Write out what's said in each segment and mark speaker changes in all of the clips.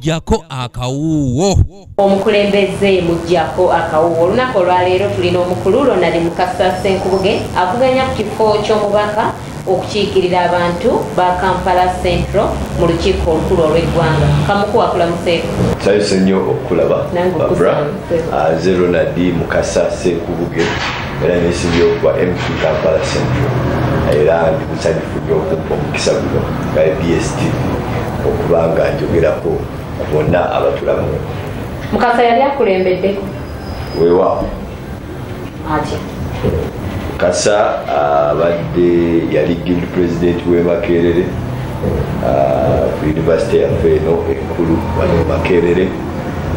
Speaker 1: jako akawuwo.
Speaker 2: Omukulembeze mujjako akawuwo. Olunaku olwaleero tulina omukulu Ronald Mukasa Ssenkubuge avuganya ku kifo ky'omubaka okukiikirira abantu ba Kampala Central mu lukiiko olukulu olw'eggwanga. Kamukuwa kulamuseeko.
Speaker 3: Nsanyuse nnyo okulaba nze Ronald Mukasa Ssenkubuge era neesimbye okuba MP Kampala Central era ndi musanyufu nnyo okumpa omukisa guno nga BSTV okuba nga njogerako ku bonna abatulamu.
Speaker 2: Mukasa yali akulembeddeko?
Speaker 3: Weewaawo.
Speaker 2: Atya?
Speaker 3: Mukasa abadde yali guild president w'e Makerere ku yunivasite yaffe eno enkulu wano Makerere,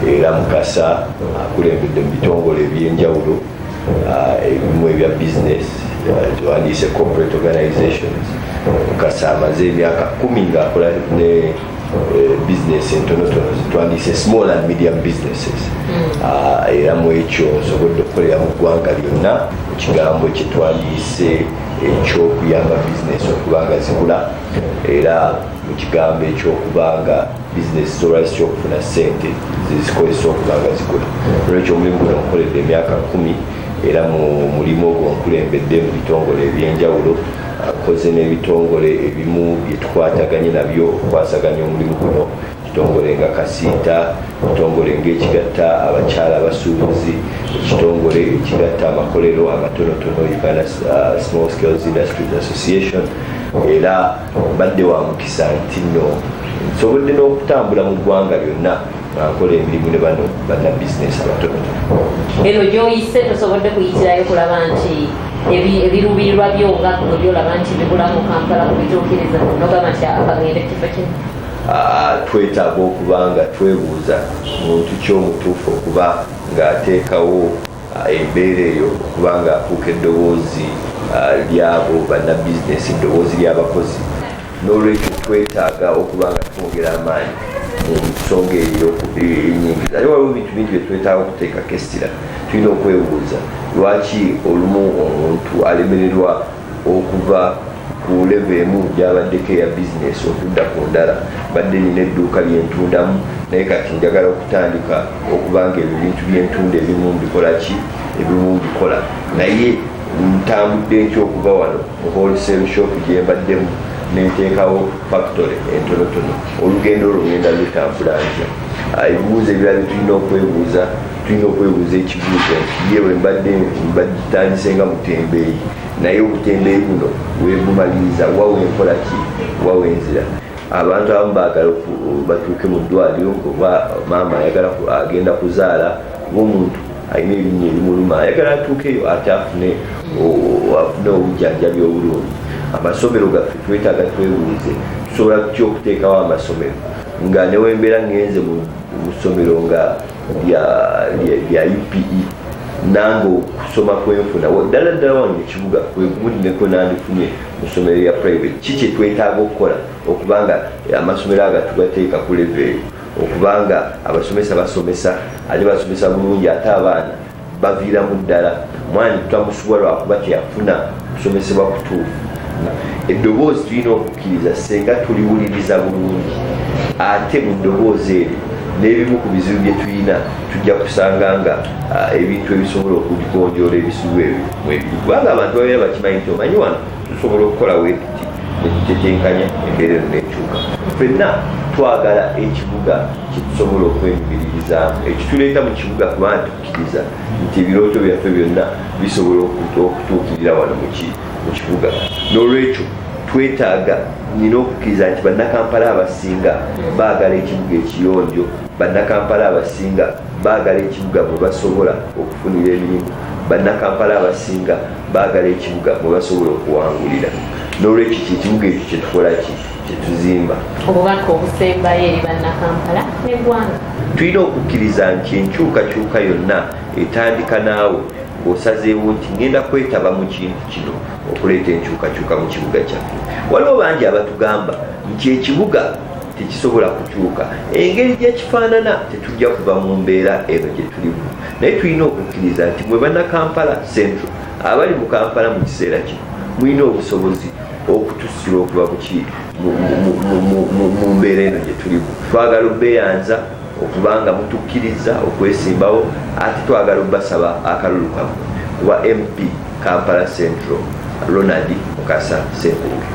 Speaker 3: era Mukasa akulembedde mu bitongole ebyenjawulo ebimu ebya business tuwandiise corporate organizations. Mukasa amaze emyaka 10 ng'akola ne business entonotono zitwandiise small and medium businesses. Era mu ekyo nsobodde okukolera mu ggwanga lyonna mu kigambo kye twandiise ekyokuyamba business okuba nga zikula, era mu kigambo ekyokubanga business zolwasi kyokufuna ssente zizikozesa okuba nga zikula. Olwekyo omulimu guno nkoledde emyaka 10 era mu mulimu ogwo nkulembedde mu bitongole ebyenjawulo. Akoze n'ebitongole ebimu bye tukwataganye nabyo okwasaganya omulimu guno, ekitongole nga Kasiita, ekitongole ng'ekigatta abakyala abasuubuzi, ekitongole ekigatta amakolero amatonotono Uganda Small Scale Industries Association. Era mbadde wa mukisa nti nno nsobodde n'okutambula mu ggwanga lyonna nkola emirimu ne bano banna bizinesi abatonotono.
Speaker 2: Eno gy'oyise tosobodde kuyitirayo kulaba nti ebiruubirirwa byo nga kuno byolaba nti bibula mu Kampala kubituukiriza nogamba nti akagenda ekifo kino?
Speaker 3: Twetaaga okuba nga twebuuza muntu ky'omutuufu okuba ng'ateekawo embeera eyo okuba ng'afuuka eddoboozi lyabo banna bizinesi, eddoboozi ly'abakozi. N'olwekyo twetaaga okuba nga twongera amaanyi mu nsonga ey'ennyingiza. Ate waliwo ebintu bingi bye twetaaga okuteekako essira. Tulina okwebuuza lwaki olumu omuntu alemererwa okuva ku leve emu gy'abaddeko eya bizinesi okudda ku ndala. Badde nina edduuka lyentundamu naye kati njagala okutandika okuba nga ebyo bintu byentunda ebimu mbikola ki, ebimu mbikola. Naye ntambudde nkyokuva wano mu wholesale shop gye mbaddemu nenteekawo factory entonotono. Olugendo olwo ngenda lutambula ntya? Ebibuuzo ebirala tulina okwebuuza, tulina okwebuuza ekibuuzo nti ye bwe mbadde tandise nga mutembeeyi, naye obutembeeyi buno webumaliriza wa wenkola ki, wa wenzira? Abantu abamu baagala batuuke mu ddwaliro oba maama agenda kuzaala ng'omuntu alina erinnya erimuluma ayagala atuukeyo ate afune obujjanjabi obulungi. Amasomero gaffe twetaaga twebuuze tusobola tutya okuteekawo amasomero nga newembeera ngenze mu ssomero nga lya UPE nange okusoma kwenfuna ddala ddala wange ekibuga kwegulineko nandifunye mu ssomero lya private. Kiki twetaaga okukola okubanga amasomero aga tugateeka ku leveeyo, okubanga abasomesa basomesa ate basomesa bulungi ate abaana baviiramu ddala. Omwana tutamusuwa lwakuba teyafuna kusomesebwa kutuufu. Eddoboozi tulina okukkiriza senga tuliwuliriza bulungi, ate mu ddoboozi eryo n'ebimu ku bizibu bye tulina tujja kusanga nga ebintu ebisobola okugonjoola ebizibu ebyo mwebiri. Kubanga abantu babeera bakimanyi nti omanyi wano tusobola okukola wetuti nekitetenkanya embeera eno n'ekyuka. Ffenna twagala ekibuga kyetusobola okwenyumiririzamu, ekituleeta mu kibuga kubanga tukkiriza nti ebirooto byaffe byonna bisobola okutuukirira wano mu kibuga. N'olwekyo twetaaga nina okukkiriza nti bannakampala abasinga baagala ekibuga ekiyonjo, bannakampala abasinga baagala ekibuga mwe basobola okufunira emirimu, bannakampala abasinga baagala ekibuga mwe basobola okuwangulira. N'olwekyo ekibuga ekyo kyetukola ki, kyetuzimba.
Speaker 2: Obubaka obusembayo eri bannakampala n'eggwanga. Tulina
Speaker 3: okukkiriza nti enkyukakyuka yonna etandika naawe ng'osazeewo nti ngenda kwetaba mu kintu kino okuleeta enkyukakyuka mu kibuga kyaffe. Waliwo bangi abatugamba nti ekibuga tekisobola kukyuka, engeri gye kifaanana tetujja kuva mu mbeera eno gye tulimu. Naye tulina okukkiriza nti mwe bannakampala Central abali mu Kampala mu kiseera kino mulina obusobozi okutusira okuva mu mbeera eno gye tulimu. Twagala obbeeyanza okubanga mutukkiriza okwesimbawo, ate twagala obbasaba akalulu kamu wa MP Kampala Central Ronald Mukasa Senkubuge.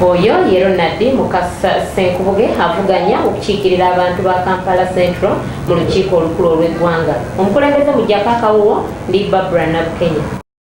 Speaker 2: Oyo ye Ronald Mukasa Senkubuge avuganya okukiikirira abantu ba Kampala Central mu lukiiko olukulu olw'eggwanga. Omukulembeze Mugyako Akawuwo ndi Barbara Nabukenya.